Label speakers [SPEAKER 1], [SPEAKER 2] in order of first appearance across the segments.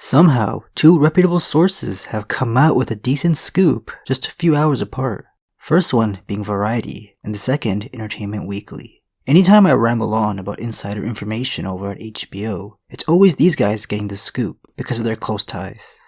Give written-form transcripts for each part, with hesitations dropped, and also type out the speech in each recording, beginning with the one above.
[SPEAKER 1] Somehow, two reputable sources have come out with a decent scoop just a few hours apart. First one being Variety, and the second Entertainment Weekly. Anytime I ramble on about insider information over at HBO, it's always these guys getting the scoop because of their close ties.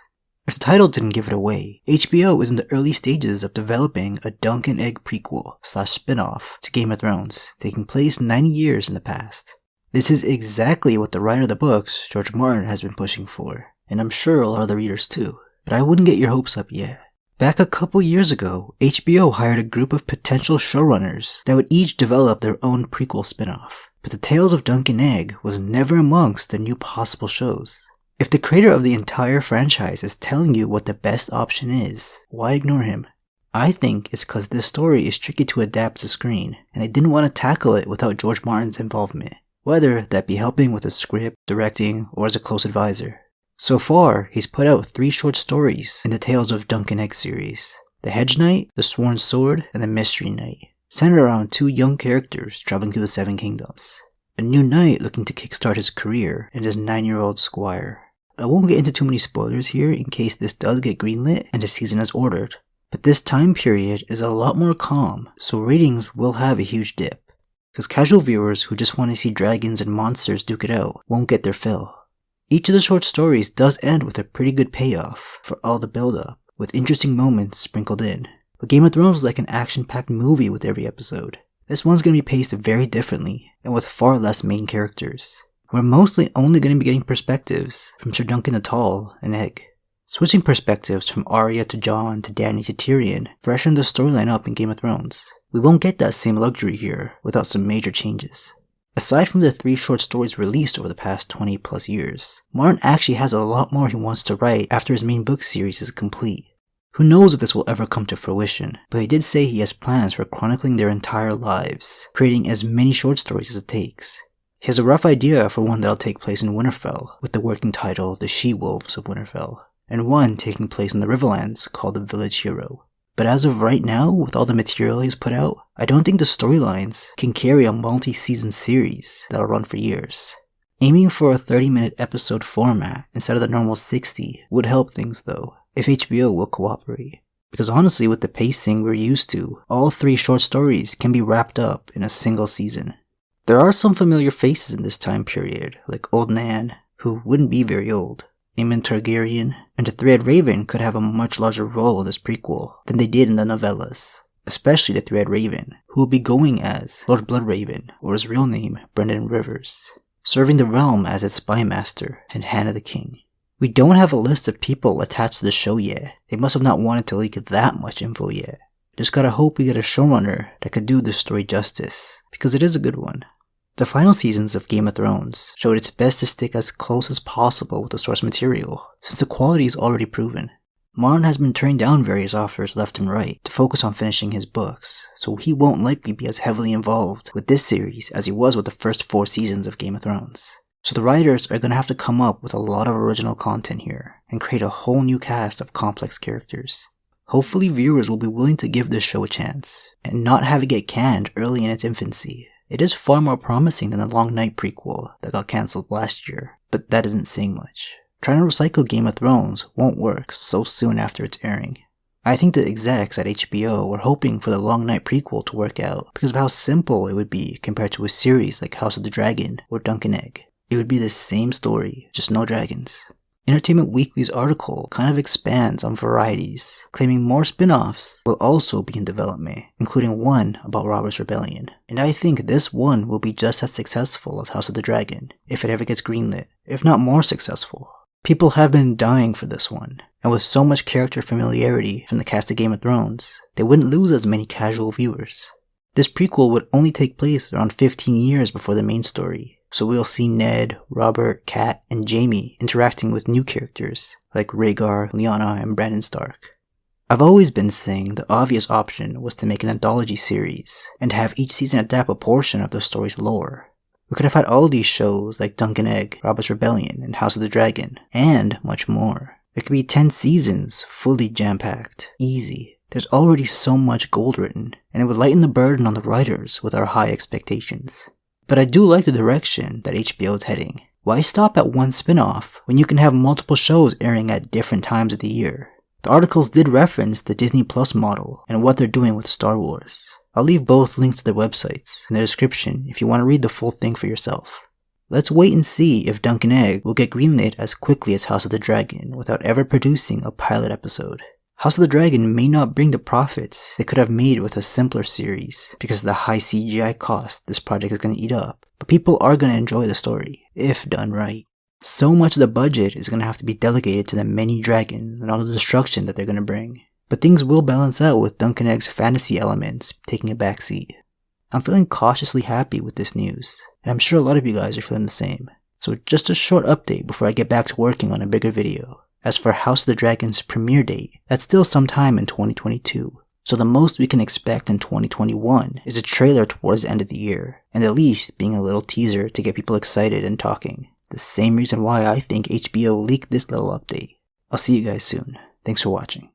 [SPEAKER 1] If the title didn't give it away, HBO is in the early stages of developing a Duncan Egg prequel / spinoff to Game of Thrones, taking place 90 years in the past. This is exactly what the writer of the books, George Martin, has been pushing for, and I'm sure a lot of the readers too, but I wouldn't get your hopes up yet. Back a couple years ago, HBO hired a group of potential showrunners that would each develop their own prequel spinoff, but the Tales of Duncan Egg was never amongst the new possible shows. If the creator of the entire franchise is telling you what the best option is, why ignore him? I think it's because this story is tricky to adapt to screen, and they didn't want to tackle it without George Martin's involvement, whether that be helping with the script, directing, or as a close advisor. So far, he's put out 3 short stories in the Tales of Duncan Egg series: The Hedge Knight, The Sworn Sword, and The Mystery Knight, centered around 2 young characters traveling through the 7 kingdoms. A new knight looking to kickstart his career, and his 9-year-old squire. I won't get into too many spoilers here in case this does get greenlit and a season is ordered, but this time period is a lot more calm, so ratings will have a huge dip, because casual viewers who just want to see dragons and monsters duke it out won't get their fill. Each of the short stories does end with a pretty good payoff for all the build-up, with interesting moments sprinkled in. But Game of Thrones is like an action-packed movie with every episode. This one's going to be paced very differently, and with far less main characters. We're mostly only going to be getting perspectives from Sir Duncan the Tall and Egg. Switching perspectives from Arya to Jon to Dany to Tyrion freshened the storyline up in Game of Thrones. We won't get that same luxury here without some major changes. Aside from the 3 short stories released over the past 20 plus years, Martin actually has a lot more he wants to write after his main book series is complete. Who knows if this will ever come to fruition, but he did say he has plans for chronicling their entire lives, creating as many short stories as it takes. He has a rough idea for one that'll take place in Winterfell, with the working title The She-Wolves of Winterfell, and one taking place in the Riverlands called The Village Hero. But as of right now, with all the material he's put out, I don't think the storylines can carry a multi-season series that'll run for years. Aiming for a 30-minute episode format instead of the normal 60 would help things though, if HBO will cooperate. Because honestly, with the pacing we're used to, all 3 short stories can be wrapped up in a single season. There are some familiar faces in this time period, like Old Nan, who wouldn't be very old, Aemon Targaryen, and the Three-Eyed Raven could have a much larger role in this prequel than they did in the novellas, especially the Three-Eyed Raven, who will be going as Lord Bloodraven, or his real name, Brendan Rivers, serving the realm as its spy master and Hand of the King. We don't have a list of people attached to the show yet. They must have not wanted to leak that much info yet. Just gotta hope we get a showrunner that could do this story justice, because it is a good one. The final seasons of Game of Thrones showed it's best to stick as close as possible with the source material, since the quality is already proven. Martin has been turning down various offers left and right to focus on finishing his books, so he won't likely be as heavily involved with this series as he was with the first 4 seasons of Game of Thrones. So the writers are going to have to come up with a lot of original content here, and create a whole new cast of complex characters. Hopefully viewers will be willing to give this show a chance, and not have it get canned early in its infancy. It is far more promising than the Long Night prequel that got cancelled last year, but that isn't saying much. Trying to recycle Game of Thrones won't work so soon after its airing. I think the execs at HBO were hoping for the Long Night prequel to work out because of how simple it would be compared to a series like House of the Dragon or Duncan Egg. It would be the same story, just no dragons. Entertainment Weekly's article kind of expands on Varieties, claiming more spin-offs will also be in development, including one about Robert's Rebellion. And I think this one will be just as successful as House of the Dragon, if it ever gets greenlit, if not more successful. People have been dying for this one, and with so much character familiarity from the cast of Game of Thrones, they wouldn't lose as many casual viewers. This prequel would only take place around 15 years before the main story, so we'll see Ned, Robert, Kat, and Jaime interacting with new characters like Rhaegar, Lyanna, and Brandon Stark. I've always been saying the obvious option was to make an anthology series and have each season adapt a portion of the story's lore. We could have had all these shows like Duncan Egg, Robert's Rebellion, and House of the Dragon, and much more. There could be 10 seasons, fully jam-packed, easy. There's already so much gold written, and it would lighten the burden on the writers with our high expectations. But I do like the direction that HBO is heading, Why stop at one spin-off when you can have multiple shows airing at different times of the year? The articles did reference the Disney Plus model and what they're doing with Star Wars. I'll leave both links to their websites in the description if you want to read the full thing for yourself. Let's wait and see if Duncan Egg will get greenlit as quickly as House of the Dragon without ever producing a pilot episode. House of the Dragon may not bring the profits they could have made with a simpler series because of the high CGI cost this project is going to eat up, but people are going to enjoy the story, if done right. So much of the budget is going to have to be delegated to the many dragons and all the destruction that they're going to bring, but things will balance out with Duncan Egg's fantasy elements taking a backseat. I'm feeling cautiously happy with this news, and I'm sure a lot of you guys are feeling the same. So just a short update before I get back to working on a bigger video. As for House of the Dragon's premiere date, that's still sometime in 2022. So the most we can expect in 2021 is a trailer towards the end of the year, and at least being a little teaser to get people excited and talking. The same reason why I think HBO leaked this little update. I'll see you guys soon. Thanks for watching.